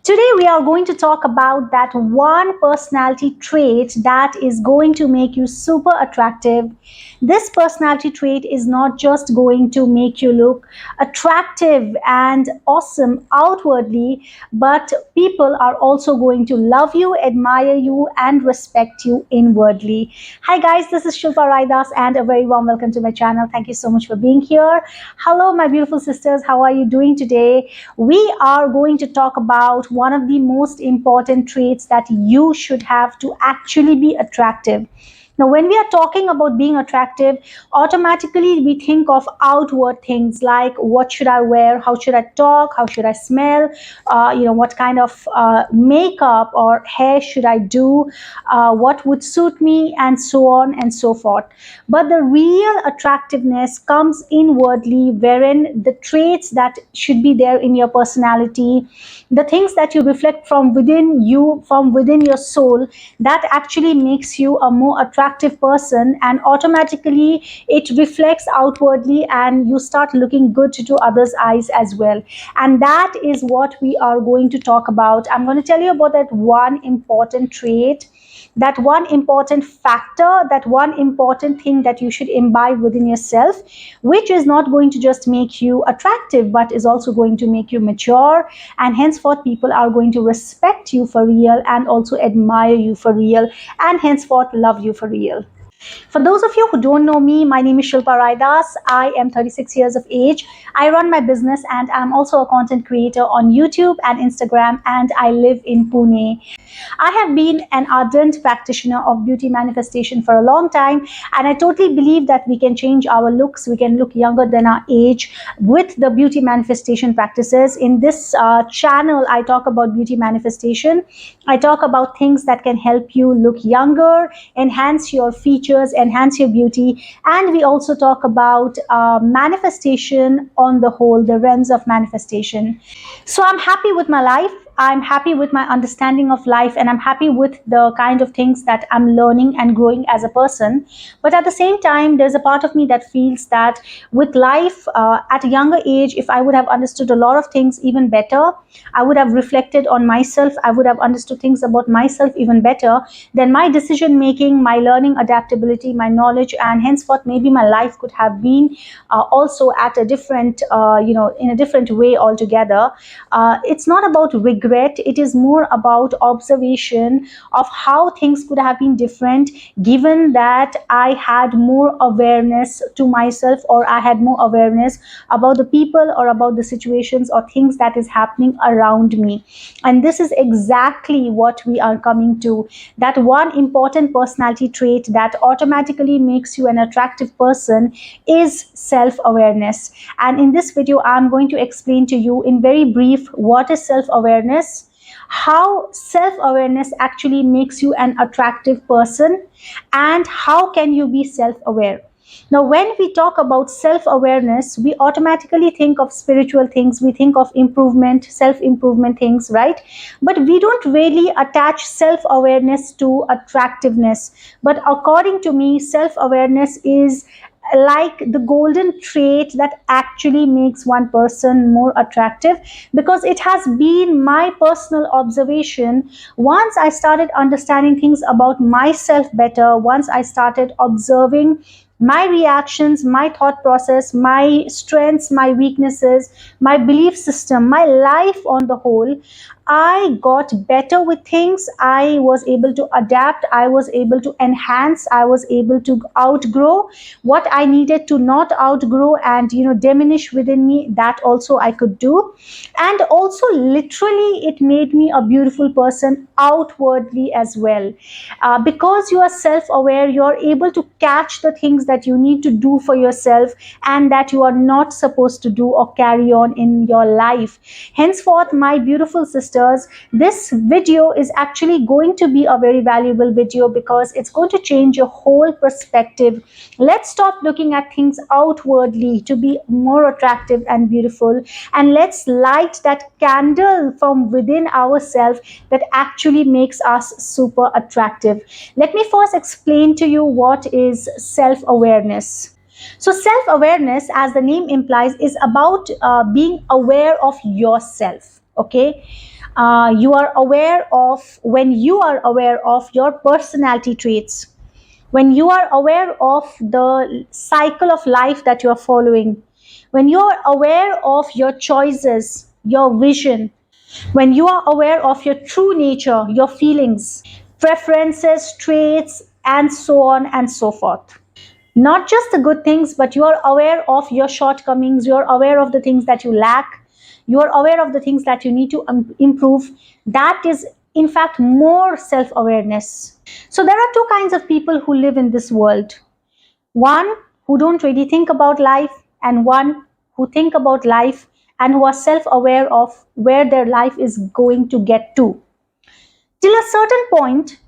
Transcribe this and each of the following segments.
Today, we are going to talk about that one personality trait that is going to make you super attractive. This personality trait is not just going to make you look attractive and awesome outwardly, but people are also going to love you, admire you, and respect you inwardly. Hi, guys, this is Shilpa Raidas, and a very warm welcome to my channel. Thank you so much for being here. Hello, my beautiful sisters. How are you doing today? We are going to talk about one of the most important traits that you should have to actually be attractive. Now, when we are talking about being attractive, automatically we think of outward things like what should I wear, how should I talk, how should I smell, what kind of makeup or hair should I do, what would suit me, and so on and so forth. But the real attractiveness comes inwardly, wherein the traits that should be there in your personality, the things that you reflect from within you, from within your soul, that actually makes you a more attractive person, and automatically it reflects outwardly and you start looking good to others' eyes as well. And that is what we are going to talk about. I'm going to tell you about that one important trait, that one important factor, that one important thing that you should imbibe within yourself, which is not going to just make you attractive, but is also going to make you mature. And henceforth, people are going to respect you for real and also admire you for real, and henceforth love you for real. For those of you who don't know me, my name is Shilpa Raidas. I am 36 years of age. I run my business and I'm also a content creator on YouTube and Instagram, and I live in Pune. I have been an ardent practitioner of beauty manifestation for a long time, and I totally believe that we can change our looks, we can look younger than our age with the beauty manifestation practices. In this channel, I talk about beauty manifestation. I talk about things that can help you look younger, enhance your features, enhance your beauty, and we also talk about manifestation on the whole, the realms of manifestation. So I'm happy with my life. I'm happy with my understanding of life, and I'm happy with the kind of things that I'm learning and growing as a person. But at the same time, there's a part of me that feels that with life at a younger age, if I would have understood a lot of things even better, I would have reflected on myself, I would have understood things about myself even better, then my decision making, my learning adaptability, my knowledge, and henceforth maybe my life could have been also at a different, in a different way altogether. It's not about regret, it is more about observation of how things could have been different, given that I had more awareness to myself, or I had more awareness about the people or about the situations or things that is happening around me. And this is exactly what we are coming to, that one important personality trait that automatically makes you an attractive person is self-awareness. And in this video, I'm going to explain to you in very brief what is self-awareness, how self-awareness actually makes you an attractive person, and how can you be self-aware. Now, when we talk about self-awareness, we automatically think of spiritual things, we think of improvement, self-improvement things, right? But we don't really attach self-awareness to attractiveness. But according to me, self-awareness is like the golden trait that actually makes one person more attractive, because it has been my personal observation. Once I started understanding things about myself better, once I started observing my reactions, my thought process, my strengths, my weaknesses, my belief system, my life on the whole, I got better with things. I was able to adapt. I was able to enhance. I was able to outgrow what I needed to not outgrow and diminish within me. That also I could do, and also literally it made me a beautiful person outwardly as well. Because you are self-aware, you are able to catch the things that you need to do for yourself and that you are not supposed to do or carry on in your life. Henceforth, my beautiful sisters, this video is actually going to be a very valuable video, because it's going to change your whole perspective. Let's stop looking at things outwardly to be more attractive and beautiful, and let's light that candle from within ourselves that actually makes us super attractive. Let me first explain to you what is self-awareness. So, self awareness, as the name implies, is about being aware of yourself. Okay, You are aware of, when you are aware of your personality traits, when you are aware of the cycle of life that you are following, when you are aware of your choices, your vision, when you are aware of your true nature, your feelings, preferences, traits, and so on and so forth. Not just the good things, but you are aware of your shortcomings, you are aware of the things that you lack, you are aware of the things that you need to improve. That is, in fact, more self awareness. So, there are two kinds of people who live in this world: one who don't really think about life, and one who think about life and who are self aware of where their life is going to get to. Till a certain point,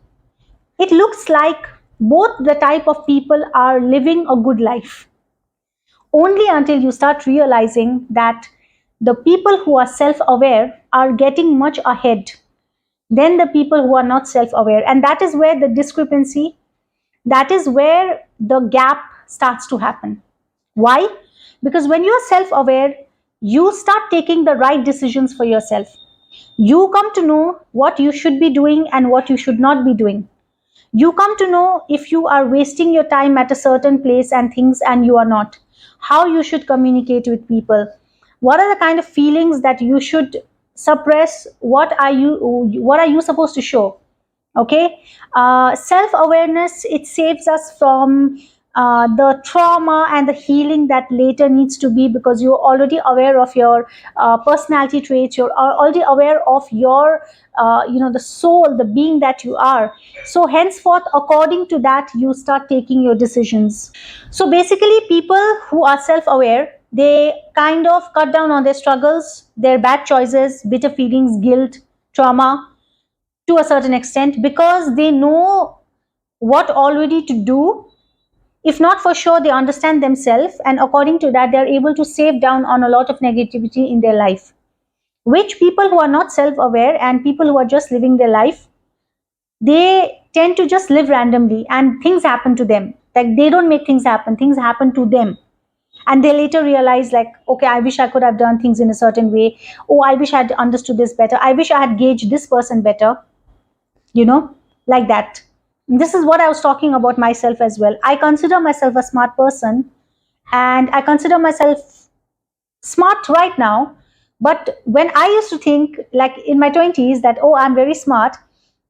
it looks like both the type of people are living a good life. Only until you start realizing that the people who are self aware are getting much ahead than the people who are not self aware. And that is where the discrepancy, that is where the gap starts to happen. Why? Because when you are self aware, you start taking the right decisions for yourself. You come to know what you should be doing and what you should not be doing. You come to know if you are wasting your time at a certain place and things and you are not, how you should communicate with people, what are the kind of feelings that you should suppress, what are you supposed to show. Okay. Self awareness, it saves us from the trauma and the healing that later needs to be, because you're already aware of your personality traits, you're already aware of your the soul, the being that you are. So henceforth, according to that, you start taking your decisions. So basically, people who are self aware, they kind of cut down on their struggles, their bad choices, bitter feelings, guilt, trauma, to a certain extent, because they know what already to do. If not for sure, they understand themselves, and according to that, they're able to save down on a lot of negativity in their life. Which people who are not self aware and people who are just living their life, they tend to just live randomly and things happen to them. Like, they don't make things happen to them. And they later realize, like, okay, I wish I could have done things in a certain way. Oh, I wish I had understood this better. I wish I had gauged this person better, you know, like that. This is what I was talking about myself as well. I consider myself a smart person, and I consider myself smart right now. But when I used to think, like in my 20s, that, oh, I'm very smart,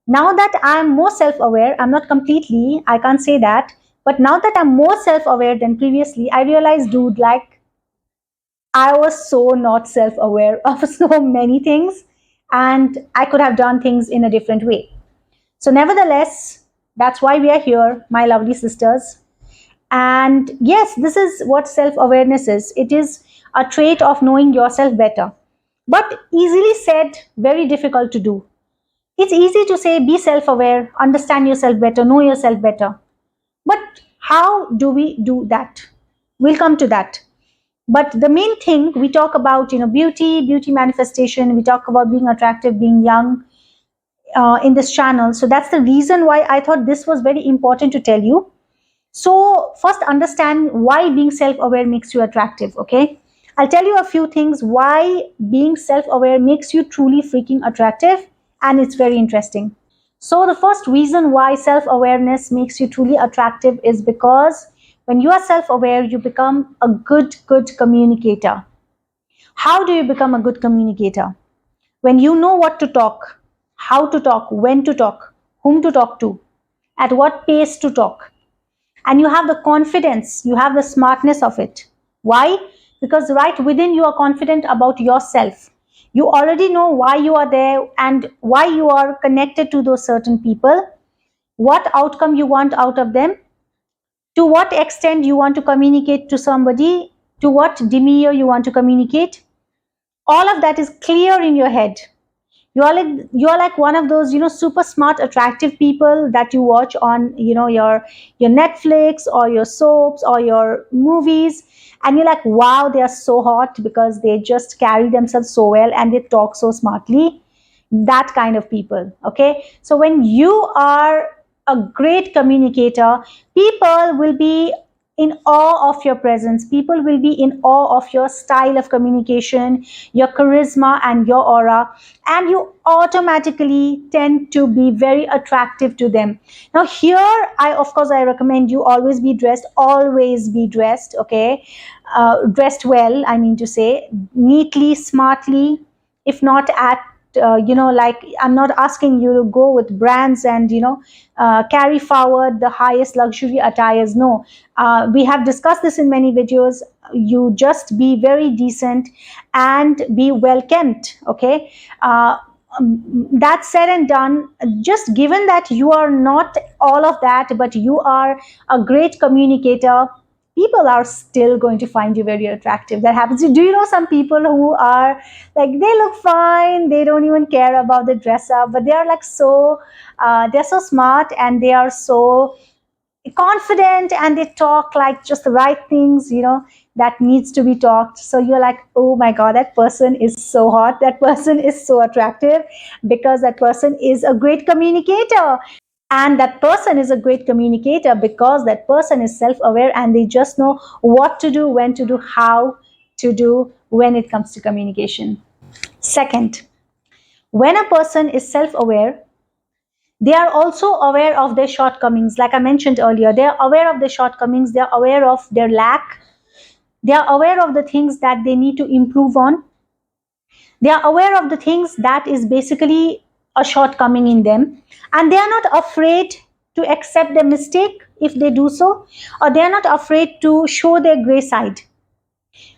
now that I'm more self aware, I'm not completely, I can't say that, but now that I'm more self aware than previously, I realize, dude, like, I was so not self aware of so many things, and I could have done things in a different way. So, nevertheless, that's why we are here, my lovely sisters. And yes, this is what self awareness is: it is a trait of knowing yourself better. But easily said, very difficult to do. It's easy to say, be self aware, understand yourself better, know yourself better. But how do we do that? We'll come to that. But the main thing we talk about, beauty manifestation, we talk about being attractive, being young, in this channel. So that's the reason why I thought this was very important to tell you. So, first, understand why being self aware makes you attractive, okay? I'll tell you a few things why being self aware makes you truly freaking attractive, and it's very interesting. So, the first reason why self awareness makes you truly attractive is because when you are self aware, you become a good communicator. How do you become a good communicator? When you know what to talk, how to talk, when to talk, whom to talk to, at what pace to talk, and you have the confidence, you have the smartness of it. Why? Because right within you are confident about yourself. You already know why you are there and why you are connected to those certain people, what outcome you want out of them, to what extent you want to communicate to somebody, to what demeanor you want to communicate. All of that is clear in your head. You are like one of those, super smart attractive people that you watch on, your Netflix or your soaps or your movies, and you're like, wow, they are so hot because they just carry themselves so well and they talk so smartly. That kind of people. Okay, so when you are a great communicator, people will be in awe of your presence. People will be in awe of your style of communication, your charisma, and your aura. And you automatically tend to be very attractive to them. Now, here, of course, I recommend you always be dressed, okay? Dressed well, I mean to say, neatly, smartly, if not at like, I'm not asking you to go with brands and carry forward the highest luxury attires. No, we have discussed this in many videos. You just be very decent and be well kept, okay? That said and done, just given that you are not all of that, but you are a great communicator, people are still going to find you very attractive. That happens. Do you know some people who are like, they look fine, they don't even care about the dress up, but they are like they're so smart and they are so confident and they talk like just the right things, that needs to be talked. So you're like, oh my god, that person is so hot, that person is so attractive, because that person is a great communicator. And that person is a great communicator because that person is self-aware and they just know what to do, when to do, how to do when it comes to communication. Second, when a person is self-aware, they are also aware of their shortcomings. Like I mentioned earlier, they are aware of their shortcomings, they are aware of their lack, they are aware of the things that they need to improve on, they are aware of the things that is basically a shortcoming in them, and they are not afraid to accept their mistake if they do so, or they are not afraid to show their gray side,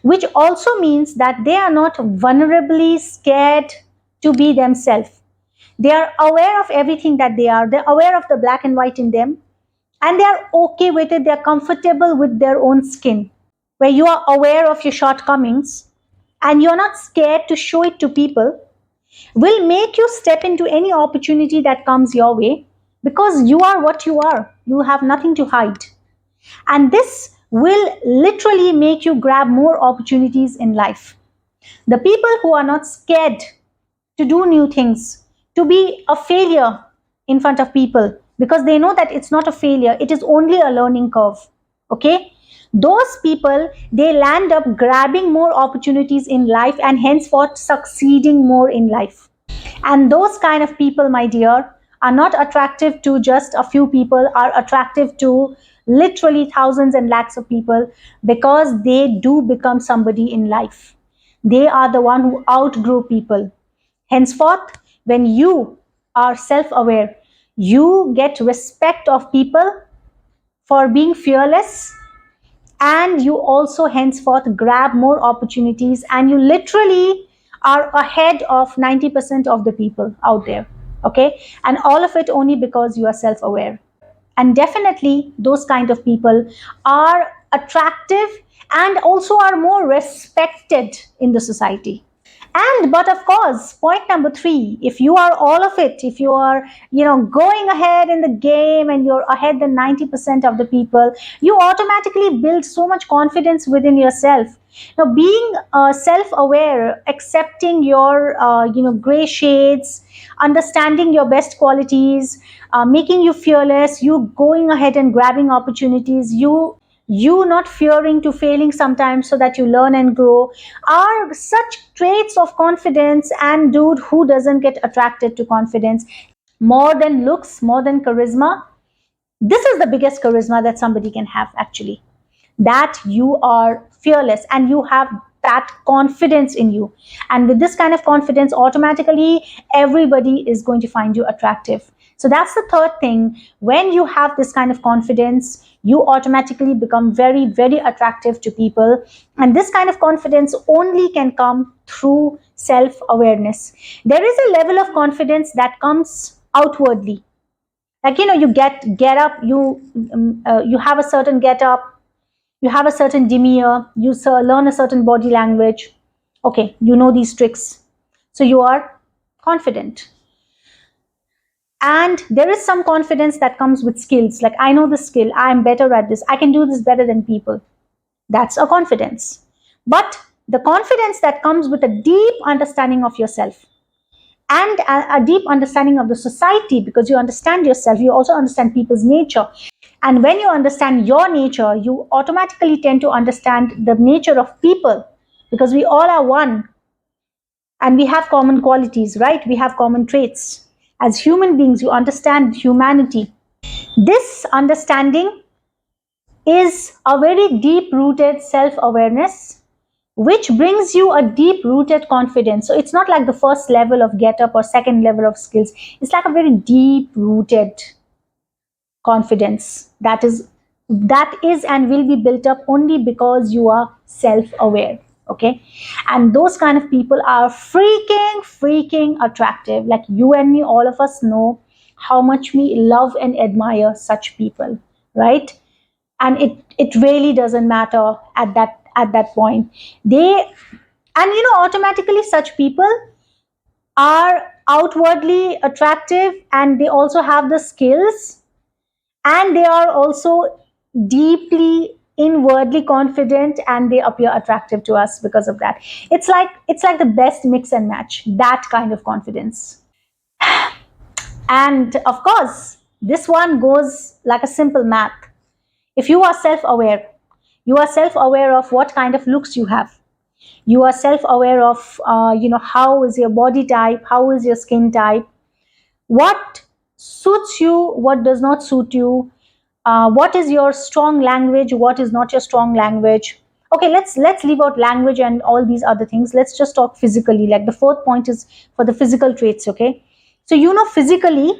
which also means that they are not vulnerably scared to be themselves. They are aware of everything that they are, they're aware of the black and white in them, and they are okay with it, they're comfortable with their own skin. Where you are aware of your shortcomings and you're not scared to show it to people, will make you step into any opportunity that comes your way, because you are what you are. You have nothing to hide. And this will literally make you grab more opportunities in life. The people who are not scared to do new things, to be a failure in front of people, because they know that it's not a failure, it is only a learning curve. Okay? Those people, they land up grabbing more opportunities in life and henceforth succeeding more in life. And those kind of people, my dear, are not attractive to just a few people, are attractive to literally thousands and lakhs of people, because they do become somebody in life. They are the one who outgrow people. Henceforth, when you are self-aware, you get respect of people for being fearless, and you also henceforth grab more opportunities, and you literally are ahead of 90% of the people out there. Okay? And all of it only because you are self-aware. And definitely those kind of people are attractive and also are more respected in the society. And but of course, point number 3, if you are all of it, if you are going ahead in the game and you're ahead than 90% of the people, you automatically build so much confidence within yourself. Now, being self-aware, accepting your gray shades, understanding your best qualities, making you fearless, you going ahead and grabbing opportunities, you not fearing to failing sometimes so that you learn and grow, are such traits of confidence. And dude, who doesn't get attracted to confidence? More than looks, more than charisma, this is the biggest charisma that somebody can have, actually, that you are fearless and you have that confidence in you. And with this kind of confidence, automatically everybody is going to find you attractive. So that's the third thing. When you have this kind of confidence, you automatically become very, very attractive to people. And this kind of confidence only can come through self-awareness. There is a level of confidence that comes outwardly. Like, you get up, you have a certain get up, you have a certain demeanor, you learn a certain body language. Okay, you know these tricks. So you are confident. And there is some confidence that comes with skills. Like, I know this skill, I am better at this, I can do this better than people. That's a confidence. But the confidence that comes with a deep understanding of yourself and a deep understanding of the society, because you understand yourself, you also understand people's nature. And when you understand your nature, you automatically tend to understand the nature of people, because we all are one and we have common qualities, right? We have common traits. As human beings, you understand humanity. This understanding is a very deep rooted self awareness, which brings you a deep rooted confidence. So it's not like the first level of get up or second level of skills, it's like a very deep rooted confidence that is and will be built up only because you are self aware. Okay, and those kind of people are freaking attractive. Like you and me, all of us know how much we love and admire such people, right? And it really doesn't matter at that point. They, and automatically such people are outwardly attractive, and they also have the skills, and they are also deeply inwardly confident, and they appear attractive to us because of that. It's like the best mix and match, that kind of confidence. And of course, this one goes like a simple math. If you are self-aware, you are self-aware of what kind of looks you have. You are self-aware of how is your body type, how is your skin type, what suits you, what does not suit you, what is your strong language, what is not your strong language. Okay, let's leave out language and all these other things. Let's just talk physically. Like the fourth point is for the physical traits. Okay, so physically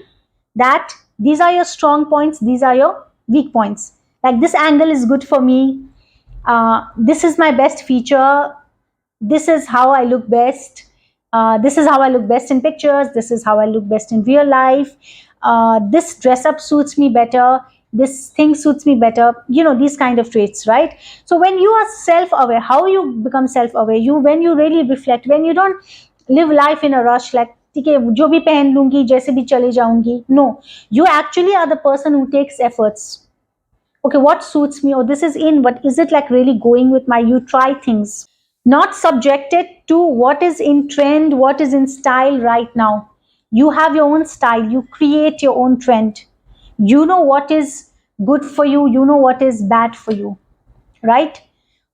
that these are your strong points, these are your weak points. Like this angle is good for me, this is my best feature, this is how I look best. This is how I look best in pictures. This is how I look best in real life. This dress up suits me better. This thing suits me better. These kind of traits, right? So when you are self-aware, how you become self-aware? When you really reflect, when you don't live life in a rush, like ठीक है जो भी पहन लूंगी जैसे भी चले जाऊंगी. No, you actually are the person who takes efforts. Okay, what suits me? Or this is in, but is it like really going with my? You try things, not subjected to what is in trend, what is in style right now. You have your own style, you create your own trend. You know what is good for you, you know what is bad for you, right?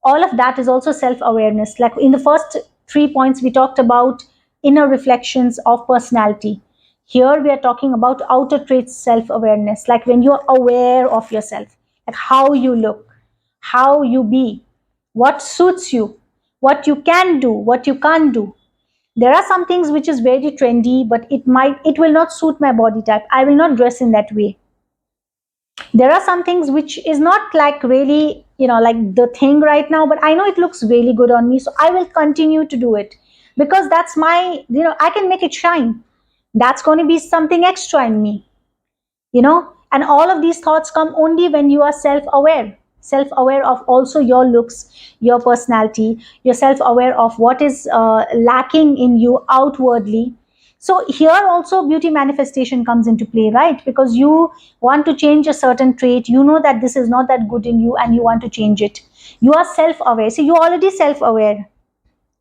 All of that is also self awareness. Like in the first 3 points, we talked about inner reflections of personality. Here we are talking about outer traits self awareness, like when you're aware of yourself, like how you look, how you be, what suits you, what you can do, what you can't do. There are some things which is very trendy, but it will not suit my body type. I will not dress in that way. There are some things which is not like really like the thing right now, but I know it looks really good on me, so I will continue to do it because that's my, I can make it shine. That's going to be something extra in me. And all of these thoughts come only when you are self aware of also your looks, your personality. You're self-aware of what is lacking in you outwardly. So here also beauty manifestation comes into play, right? Because you want to change a certain trait, you know that this is not that good in you and you want to change it. You are self-aware, so you're already self-aware.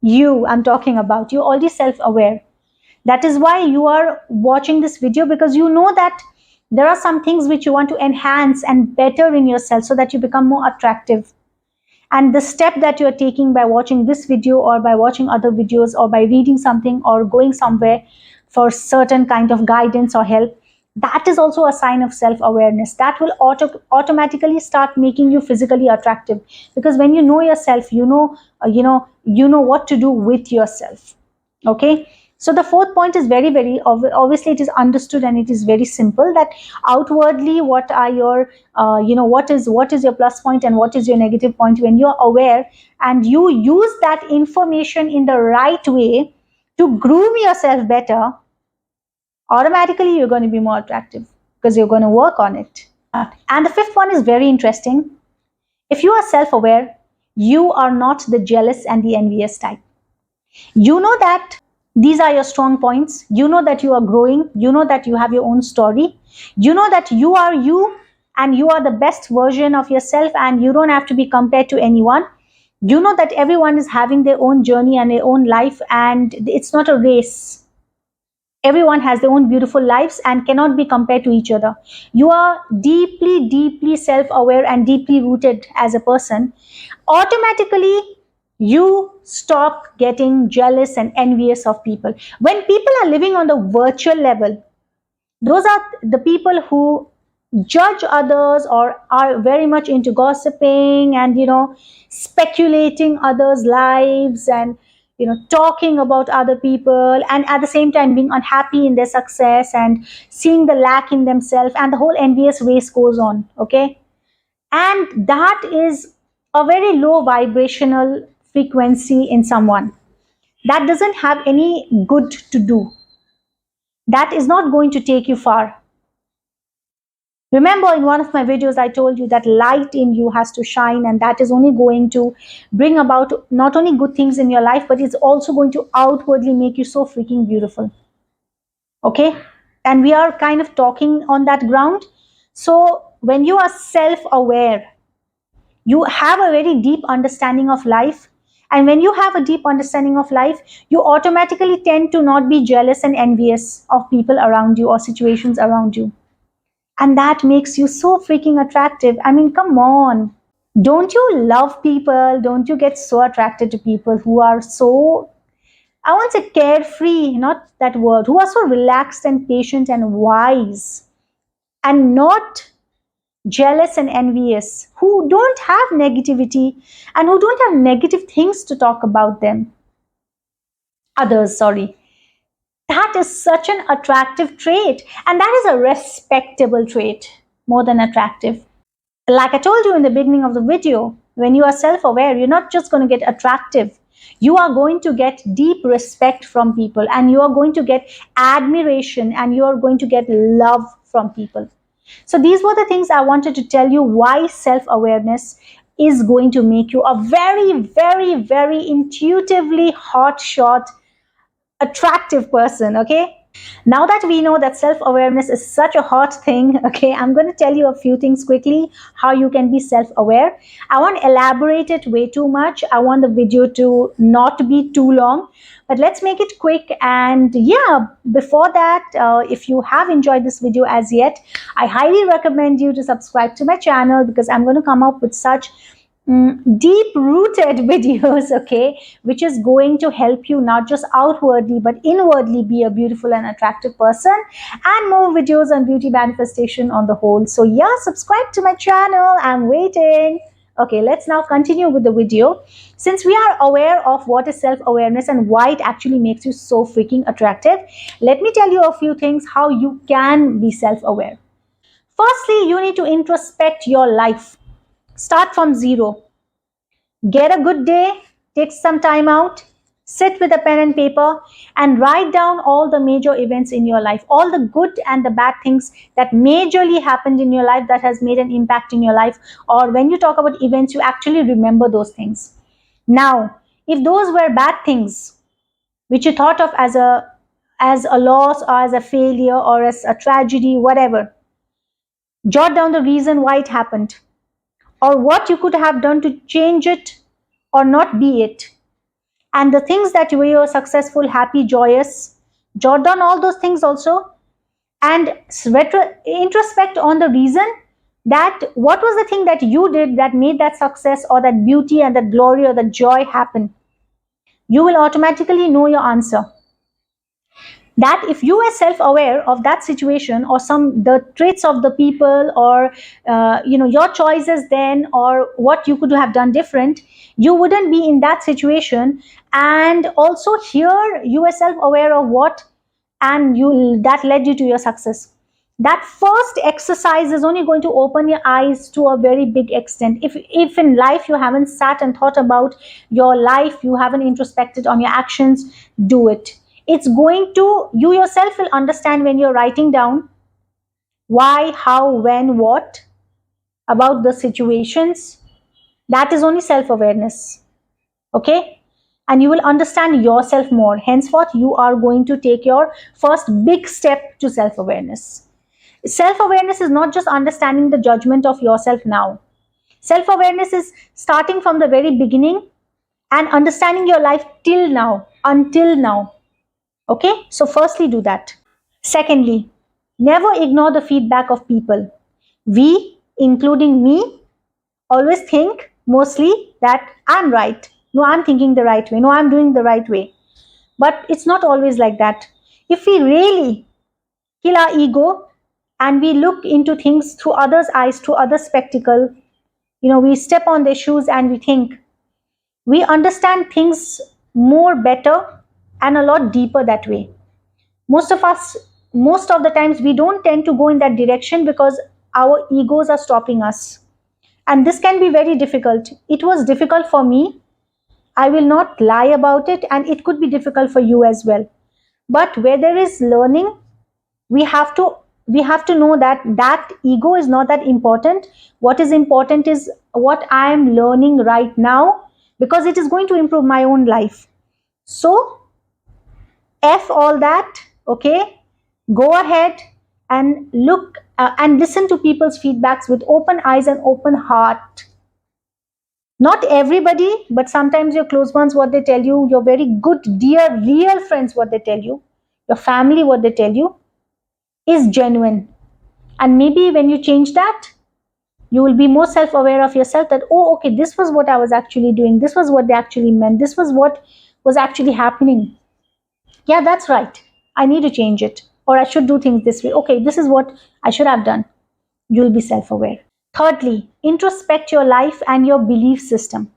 I'm talking about you already self-aware. That is why you are watching this video, because you know that there are some things which you want to enhance and better in yourself so that you become more attractive. And the step that you're taking by watching this video or by watching other videos or by reading something or going somewhere for certain kind of guidance or help, that is also a sign of self-awareness. That will automatically start making you physically attractive, because when you know yourself, you know what to do with yourself. Okay, so the fourth point is very, very obviously it is understood and it is very simple, that outwardly what are your what is your plus point and what is your negative point. When you are aware and you use that information in the right way to groom yourself better, automatically you're going to be more attractive because you're going to work on it. And the fifth one is very interesting. If you are self-aware, you are not the jealous and the envious type. You know that these are your strong points. You know that you are growing. You know that you have your own story. You know that you are you and you are the best version of yourself and you don't have to be compared to anyone. You know that everyone is having their own journey and their own life and it's not a race. Everyone has their own beautiful lives and cannot be compared to each other. You are deeply, deeply self aware and deeply rooted as a person. Automatically, you stop getting jealous and envious of people. When people are living on the virtual level, those are the people who judge others or are very much into gossiping and speculating others lives and talking about other people, and at the same time being unhappy in their success and seeing the lack in themselves, and the whole envious race goes on. Okay, and that is a very low vibrational frequency in someone. That doesn't have any good to do. That is not going to take you far. Remember, in one of my videos, I told you that light in you has to shine, and that is only going to bring about not only good things in your life, but it's also going to outwardly make you so freaking beautiful. Okay? And we are kind of talking on that ground. So, when you are self aware, you have a very deep understanding of life. And when you have a deep understanding of life, you automatically tend to not be jealous and envious of people around you or situations around you, and that makes you so freaking attractive. I mean, come on. Don't you love people? Don't you get so attracted to people who are so, I won't say carefree, not that word, who are so relaxed and patient and wise and not jealous and envious, who don't have negativity and who don't have negative things to talk about them? Others, sorry. That is such an attractive trait, and that is a respectable trait more than attractive. Like I told you in the beginning of the video, when you are self aware, you're not just going to get attractive. You are going to get deep respect from people, and you are going to get admiration, and you are going to get love from people. So, these were the things I wanted to tell you why self awareness is going to make you a very, very, very intuitively hot shot, attractive person. Okay, now that we know that self awareness is such a hot thing, okay, I'm going to tell you a few things quickly how you can be self aware. I won't elaborate it way too much. I want the video to not be too long, but let's make it quick. And yeah, before that, if you have enjoyed this video as yet, I highly recommend you to subscribe to my channel, because I'm going to come up with such deep rooted videos, okay, which is going to help you not just outwardly but inwardly be a beautiful and attractive person, and more videos on beauty manifestation on the whole. So yeah, subscribe to my channel, I'm waiting. Okay, let's now continue with the video. Since we are aware of what is self-awareness and why it actually makes you so freaking attractive, let me tell you a few things how you can be self-aware. Firstly, you need to introspect your life. Start from zero. Get a good day, take some time out, sit with a pen and paper, and write down all the major events in your life, all the good and the bad things that majorly happened in your life that has made an impact in your life. Or when you talk about events, you actually remember those things. Now, if those were bad things, which you thought of as a loss or as a failure or as a tragedy, whatever, jot down the reason why it happened, or what you could have done to change it or not be it. And the things that you were successful, happy, joyous, jot down all those things also, and introspect on the reason, that what was the thing that you did that made that success or that beauty and that glory or that joy happen. You will automatically know your answer. That if you are self-aware of that situation or some the traits of the people, or your choices then, or what you could have done different, you wouldn't be in that situation. And also here you are self-aware of what, and you that led you to your success. That first exercise is only going to open your eyes to a very big extent. If in life you haven't sat and thought about your life, you haven't introspected on your actions, do it. It's going to, you yourself will understand when you're writing down why, how, when, what about the situations. That is only self-awareness. Okay, and you will understand yourself more. Henceforth, you are going to take your first big step to self-awareness. Self-awareness is not just understanding the judgment of yourself now. Self-awareness is starting from the very beginning and understanding your life till now, until now. Okay, so firstly, do that. Secondly, never ignore the feedback of people. We, including me, always think mostly that I'm right. No, I'm thinking the right way. No, I'm doing the right way. But it's not always like that. If we really kill our ego and we look into things through others' eyes, through others' spectacle, we step on their shoes and we think, we understand things more better and a lot deeper that way. Most of us, most of the times, we don't tend to go in that direction because our egos are stopping us. And this can be very difficult. It was difficult for me. I will not lie about it, and it could be difficult for you as well. But where there is learning, we have to we have to know that that ego is not that important. What is important is what I am learning right now, because it is going to improve my own life. So f all that. Okay, go ahead and look and listen to people's feedbacks with open eyes and open heart. Not everybody, but sometimes your close ones, what they tell you, your very good dear real friends, what they tell you, your family, what they tell you, is genuine. And maybe when you change that, you will be more self aware of yourself, that, oh, okay, this was what I was actually doing. This was what they actually meant. This was what was actually happening. Yeah, that's right. I need to change it. Or I should do things this way. Okay, this is what I should have done. You'll be self aware. Thirdly, introspect your life and your belief system.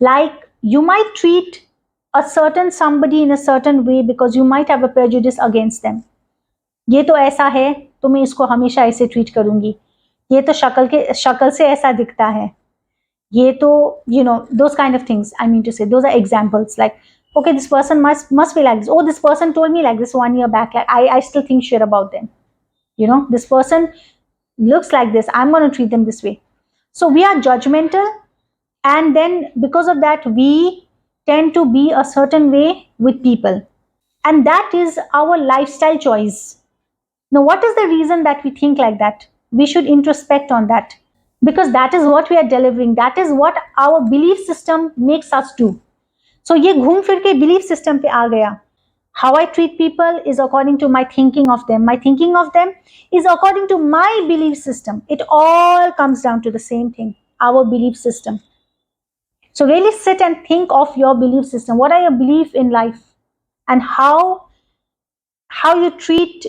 Like, you might treat a certain somebody in a certain way because you might have a prejudice against them. ये तो ऐसा है, तो मैं इसको हमेशा ऐसे treat करूंगी. ये तो शक्ल से ऐसा दिखता है. ये तो, those kind of things. I mean to say, those are examples. Like, okay, this person must be like this. Oh, this person told me like this 1 year back. Like, I still think shit about them. This person looks like this. I'm going to treat them this way. So we are judgmental, and then because of that, we tend to be a certain way with people, and that is our lifestyle choice. Now, what is the reason that we think like that? We should introspect on that, because that is what we are delivering. That is what our belief system makes us do. So ये घूम फिर के belief system पे आ गया. How I treat people is according to my thinking of them. My thinking of them is according to my belief system. It all comes down to the same thing, our belief system. So really sit and think of your belief system. What are your beliefs in life? And how you treat,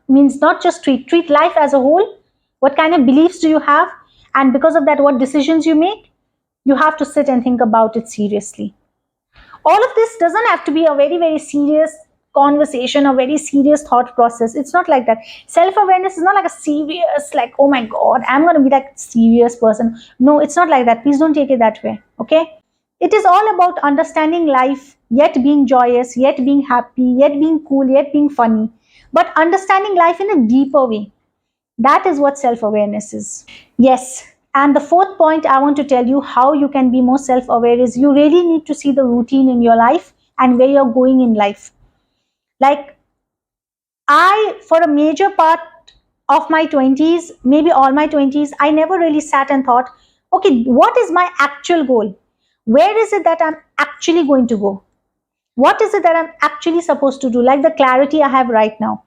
means not just treat life as a whole. What kind of beliefs do you have? And because of that, what decisions you make? You have to sit and think about it seriously. All of this doesn't have to be a very, very serious conversation, a very serious thought process. It's not like that. Self-awareness is not like a serious, like, oh my God, I'm going to be that serious person. No, it's not like that. Please don't take it that way. Okay? It is all about understanding life, yet being joyous, yet being happy, yet being cool, yet being funny, but understanding life in a deeper way. That is what self awareness is. Yes. And the fourth point I want to tell you how you can be more self aware is you really need to see the routine in your life and where you're going in life. Like, for a major part of my 20s, maybe all my 20s, I never really sat and thought, okay, what is my actual goal? Where is it that I'm actually going to go? What is it that I'm actually supposed to do? Like the clarity I have right now.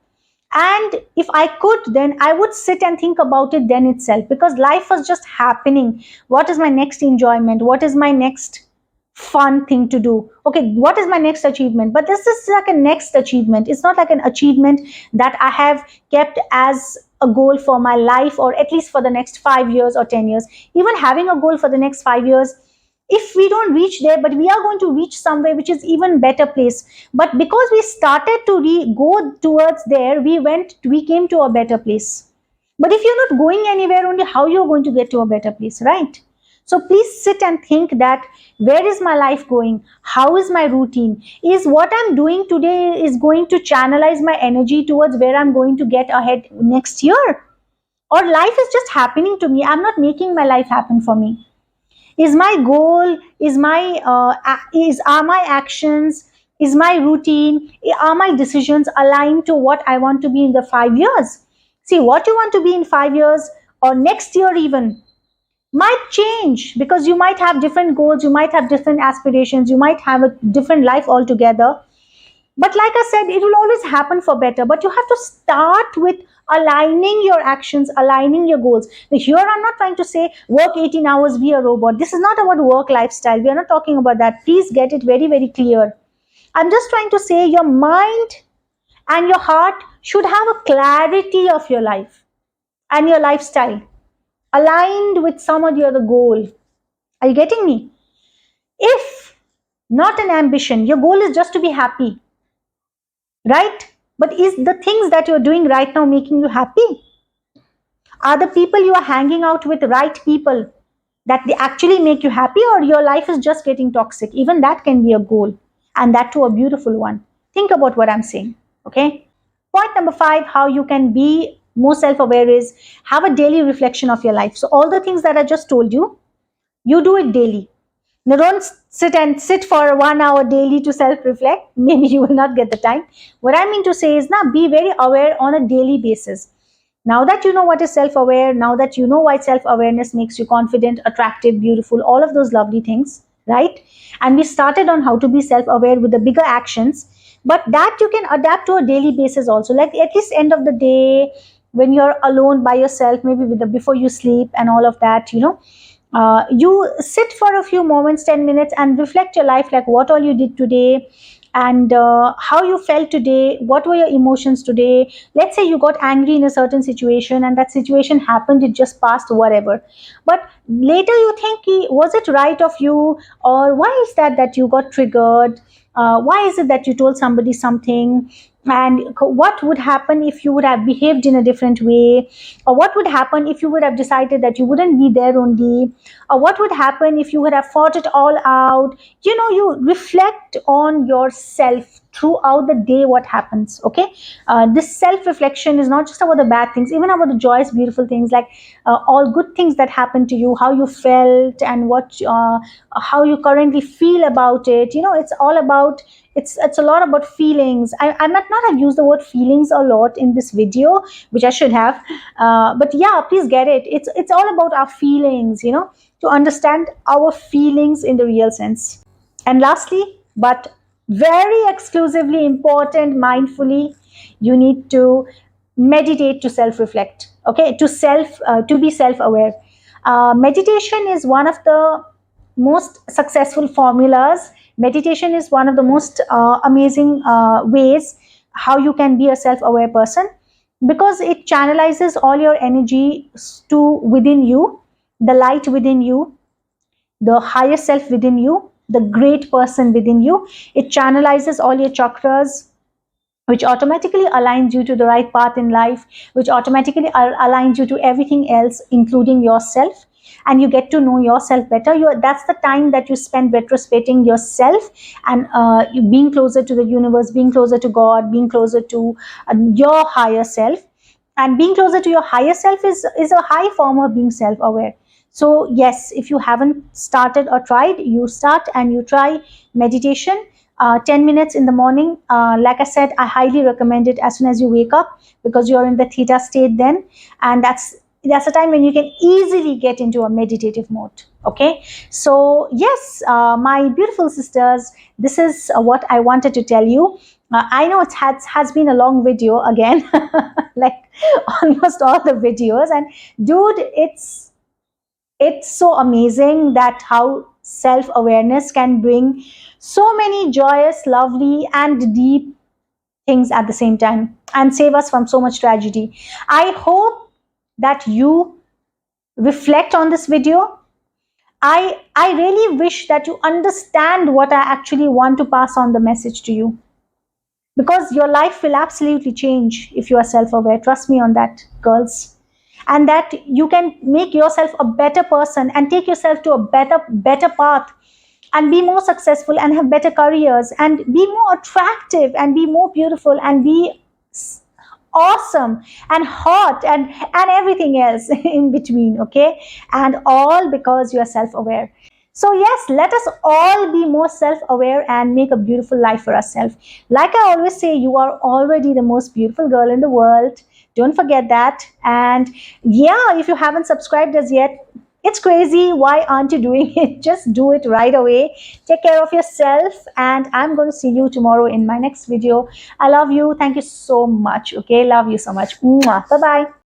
And if I could, then I would sit and think about it then itself, because life was just happening. What is my next enjoyment? What is my next fun thing to do? Okay, what is my next achievement? But this is like a next achievement. It's not like an achievement that I have kept as a goal for my life, or at least for the next 5 years or 10 years. Even having a goal for the next 5 years, if we don't reach there, but we are going to reach somewhere which is even better place. But because we started to go towards there, we came to a better place. But if you're not going anywhere, only how you're going to get to a better place, right? So please sit and think that, where is my life going? How is my routine? Is what I'm doing today is going to channelize my energy towards where I'm going to get ahead next year? Or life is just happening to me? I'm not making my life happen for me. Is my goal, are my actions, is my routine, are my decisions aligned to what I want to be in the 5 years? See, what you want to be in 5 years or next year even might change, because you might have different goals, you might have different aspirations, you might have a different life altogether. But like I said, it will always happen for better. But you have to start with aligning your actions, aligning your goals. Now, here I'm not trying to say work 18 hours, be a robot. This is not about work lifestyle. We are not talking about that. Please get it very, very clear. I'm just trying to say your mind and your heart should have a clarity of your life and your lifestyle aligned with some or the other goal. Are you getting me? If not an ambition, your goal is just to be happy, right? But is the things that you're doing right now making you happy? Are the people you are hanging out with right people that they actually make you happy, or your life is just getting toxic? Even that can be a goal, and that too a beautiful one. Think about what I'm saying, okay? Point number 5, how you can be more self aware is have a daily reflection of your life. So, all the things that I just told you, you do it daily. Now, don't sit for 1 hour daily to self reflect. Maybe you will not get the time. What I mean to say is now be very aware on a daily basis. Now that you know what is self aware, now that you know why self awareness makes you confident, attractive, beautiful, all of those lovely things, right? And we started on how to be self aware with the bigger actions, but that you can adapt to a daily basis also. Like at least end of the day, when you're alone by yourself, maybe with the before you sleep and all of that, you sit for a few moments, 10 minutes, and reflect your life, like what all you did today, and how you felt today, what were your emotions today. Let's say you got angry in a certain situation and that situation happened, it just passed, whatever. But later you think, was it right of you, or why is that you got triggered? Why is it that you told somebody something? And what would happen if you would have behaved in a different way? Or what would happen if you would have decided that you wouldn't be there only? Or what would happen if you would have fought it all out? You reflect on yourself throughout the day, what happens, okay? This self reflection is not just about the bad things, even about the joyous, beautiful things, like all good things that happened to you, how you felt, and how you currently feel about it. It's all about, it's a lot about feelings. I might not have used the word feelings a lot in this video, which I should have, but yeah, please get it. It's all about our feelings, to understand our feelings in the real sense. And lastly, but very exclusively important, mindfully, you need to meditate to self reflect, okay? To be self aware. Meditation is one of the most successful formulas. Meditation is one of the most amazing ways how you can be a self aware person, because it channelizes all your energy to within you, the light within you, the higher self within you, the great person within you. It channelizes all your chakras, which automatically aligns you to the right path in life, which automatically aligns you to everything else, including yourself. And you get to know yourself better. That's the time that you spend retrospecting yourself, and you being closer to the universe, being closer to God, being closer to your higher self. And being closer to your higher self is a high form of being self aware. So yes, if you haven't started or tried, you start and you try meditation. 10 minutes in the morning, like I said, I highly recommend it as soon as you wake up, because you're in the theta state then, and that's a time when you can easily get into a meditative mode, okay? So yes, my beautiful sisters, this is what I wanted to tell you. I know it has been a long video again, like almost all the videos. And dude, it's so amazing that how self awareness can bring so many joyous, lovely, and deep things at the same time, and save us from so much tragedy. I hope that you reflect on this video. I really wish that you understand what I actually want to pass on the message to you, because your life will absolutely change if you are self aware. Trust me on that, girls. And that you can make yourself a better person and take yourself to a better path, and be more successful and have better careers and be more attractive and be more beautiful and be awesome and hot and everything else in between, okay? And all because you are self aware. So yes, let us all be more self aware and make a beautiful life for ourselves. Like I always say, you are already the most beautiful girl in the world. Don't forget that. And yeah, if you haven't subscribed as yet, It's crazy. Why aren't you doing it? Just do it right away. Take care of yourself, and I'm going to see you tomorrow in my next video. I love you. Thank you so much. Okay, love you so much. Bye bye.